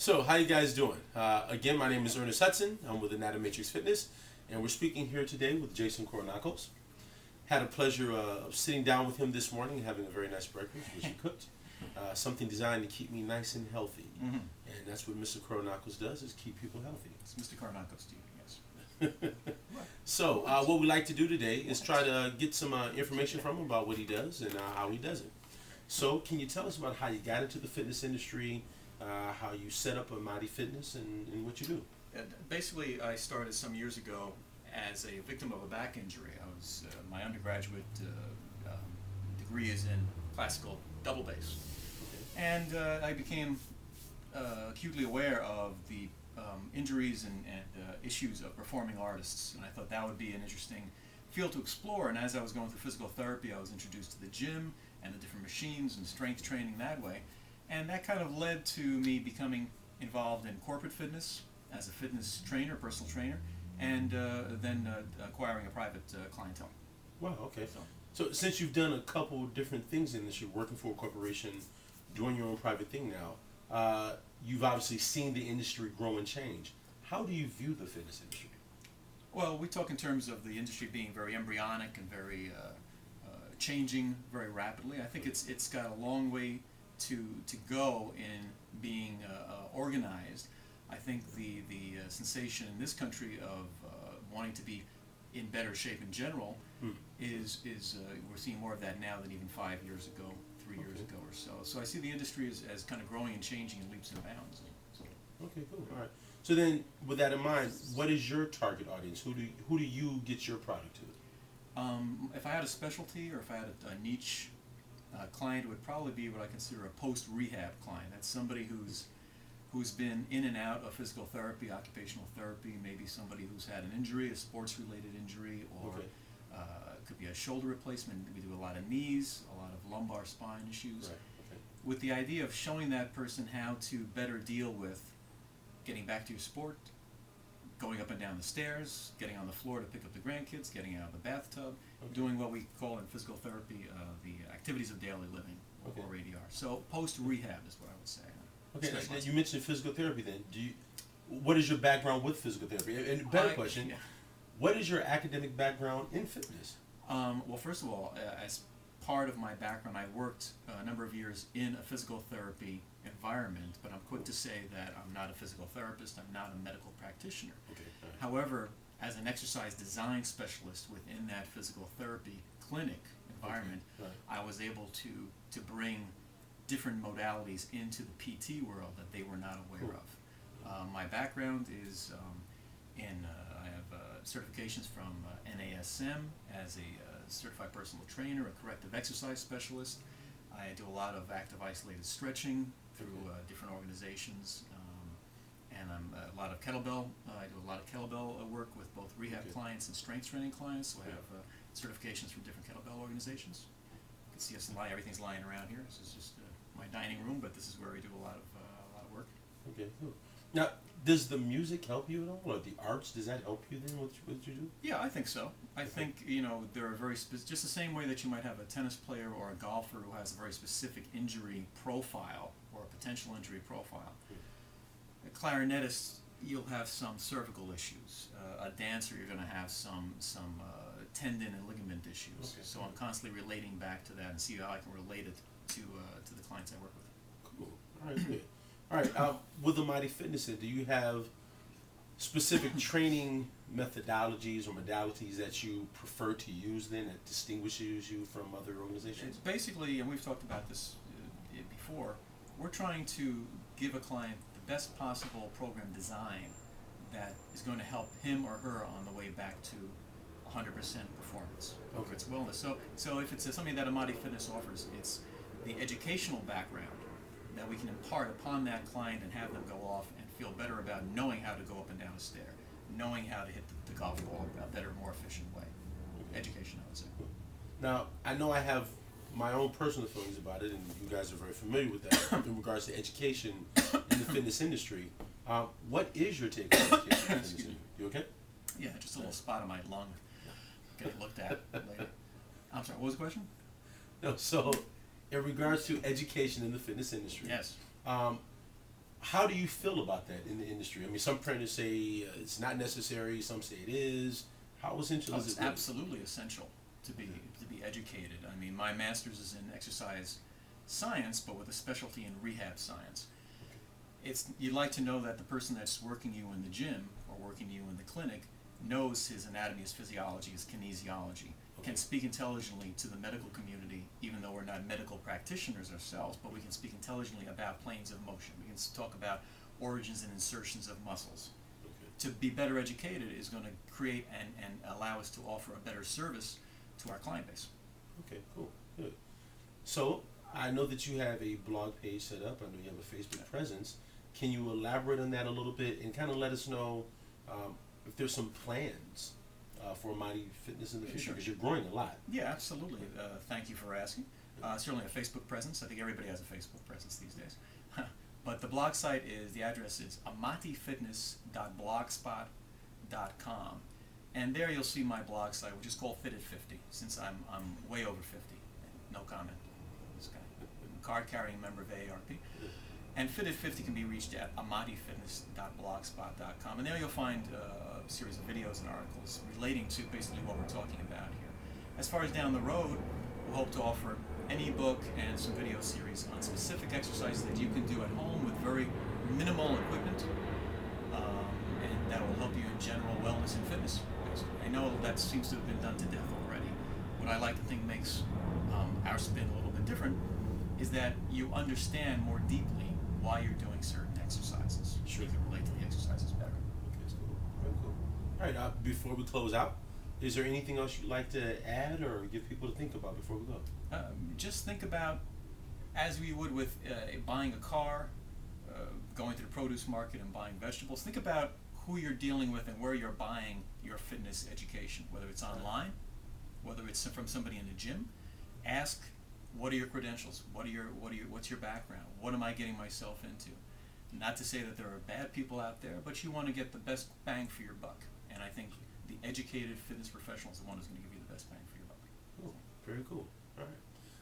So, how you guys doing? Again, my name is Ernest Hudson. I'm with ANATOMATRIX Fitness, and we're speaking here today with Jason Coronacos. Had a pleasure of sitting down with him this morning and having a very nice breakfast, which he cooked. Something designed to keep me nice and healthy. Mm-hmm. And that's what Mr. Coronacos does, is keep people healthy. It's Mr. Coronacos to you, yes. So, what we like to do today is try to get some information from him about what he does and how he does it. So, can you tell us about how you got into the fitness industry, how you set up a Mighty Fitness, and what you do? Basically, I started some years ago as a victim of a back injury. I was my undergraduate degree is in classical double bass, and I became acutely aware of the injuries and issues of performing artists, and I thought that would be an interesting field to explore. And as I was going through physical therapy, I was introduced to the gym and the different machines and strength training that way. And that kind of led to me becoming involved in corporate fitness as a fitness trainer, personal trainer, and then acquiring a private clientele. Wow, okay. So since you've done a couple different things in this, you're working for a corporation, doing your own private thing now, you've obviously seen the industry grow and change. How do you view the fitness industry? Well, we talk in terms of the industry being very embryonic and very changing very rapidly. I think it's got a long way to go in being organized. I think the sensation in this country of wanting to be in better shape in general is we're seeing more of that now than even 5 years ago, 3 years ago or so. So I see the industry as kind of growing and changing in leaps and bounds. So. Okay, cool. All right. So then, with that in mind, what is your target audience? Who do you get your product to? If I had a specialty or if I had a niche client, it would probably be what I consider a post-rehab client. That's somebody who's been in and out of physical therapy, occupational therapy, maybe somebody who's had an injury, a sports-related injury, or it could be a shoulder replacement. We do a lot of knees, a lot of lumbar spine issues, with the idea of showing that person how to better deal with getting back to your sport, going up and down the stairs, getting on the floor to pick up the grandkids, getting out of the bathtub, doing what we call in physical therapy the activities of daily living, or ADR. So post-rehab is what I would say. Okay, you mentioned physical therapy then. What is your background with physical therapy? And better question, what is your academic background in fitness? Well, first of all, as part of my background, I worked a number of years in a physical therapy environment, but I'm quick to say that I'm not a physical therapist, I'm not a medical practitioner. However, as an exercise design specialist within that physical therapy clinic environment, I was able to bring different modalities into the PT world that they were not aware of. My background is I have certifications from NASM as a certified personal trainer, a corrective exercise specialist. I do a lot of active isolated stretching through different organizations, and I'm a lot of kettlebell. I do a lot of kettlebell work with both rehab clients and strength training clients. So I have certifications from different kettlebell organizations. You can see us everything's lying around here. This is just my dining room, but this is where we do a lot of work. Okay, cool. Now, does the music help you at all, or the arts? Does that help you then? What you do? Yeah, I think so. I think there are very just the same way that you might have a tennis player or a golfer who has a very specific injury profile or a potential injury profile. A clarinetist, you'll have some cervical issues. A dancer, you're going to have some tendon and ligament issues. So I'm constantly relating back to that and see how I can relate it to the clients I work with. Cool. All right, good. All right, with the Mighty Fitness, do you have specific training methodologies or modalities that you prefer to use then that distinguishes you from other organizations? It's basically, and we've talked about this before, we're trying to give a client the best possible program design that is going to help him or her on the way back to 100% performance, whether it's wellness. So if it's something that a Mighty Fitness offers, it's the educational background that we can impart upon that client and have them go off and feel better about knowing how to go up and down a stair, knowing how to hit the golf ball in a better, more efficient way. Education, I would say. Now, I know I have my own personal feelings about it, and you guys are very familiar with that in regards to education in the fitness industry. What is your take on education in the fitness industry? You okay? Yeah, just a little spot on my lung. Get it looked at later. I'm sorry, what was the question? No, so in regards to education in the fitness industry, yes. How do you feel about that in the industry? I mean, some trainers say it's not necessary. Some say it is. How essential is it? It's absolutely essential to be educated. I mean, my master's is in exercise science, but with a specialty in rehab science. You'd like to know that the person that's working you in the gym or working you in the clinic knows his anatomy, his physiology, his kinesiology, can speak intelligently to the medical community, even though we're not medical practitioners ourselves, but we can speak intelligently about planes of motion. We can talk about origins and insertions of muscles. To be better educated is going to create and allow us to offer a better service to our client base. Okay, cool, good. So I know that you have a blog page set up. I know you have a Facebook presence. Can you elaborate on that a little bit and kind of let us know if there's some plans for Almighty Fitness in the future? Because you're growing a lot. Yeah, absolutely. Thank you for asking. Certainly a Facebook presence. I think everybody has a Facebook presence these days. But the blog site the address is amatifitness.blogspot.com. And there you'll see my blog site, which is called Fit at 50, since I'm way over 50. No comment. This guy. Card-carrying member of AARP. And Fit at 50 can be reached at amatifitness.blogspot.com. And there you'll find a series of videos and articles relating to basically what we're talking about here. As far as down the road, we'll hope to offer an ebook and some video series on specific exercises that you can do at home with very minimal equipment. And that will help you in general wellness and fitness. I know that seems to have been done to death already. What I like to think makes our spin a little bit different is that you understand more deeply why you're doing certain exercises. Sure. You can relate to the exercises better. Okay, that's cool. Very cool. All right, before we close out, is there anything else you'd like to add or give people to think about before we go? Just think about, as we would with buying a car, going to the produce market and buying vegetables, think about who you're dealing with and where you're buying your fitness education, whether it's online, whether it's from somebody in the gym. Ask, what are your credentials? What's your background? What am I getting myself into? Not to say that there are bad people out there, but you want to get the best bang for your buck. And I think the educated fitness professional is the one who's going to give you the best bang for your buck. Cool. Very cool. All right.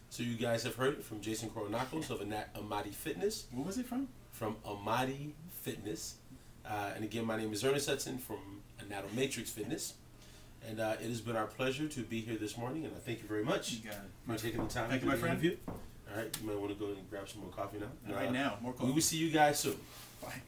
So you guys have heard it from Jason Coronacos of Almighty Fitness. Where was it from? From Almighty Fitness. And again, my name is Ernest Hudson from ANATOMATRIX Fitness. And it has been our pleasure to be here this morning, and I thank you very much You got it. for taking the time Thank to you, my friend. interview. All right, you might want to go and grab some more coffee now. Right now, more coffee. We will see you guys soon. Bye.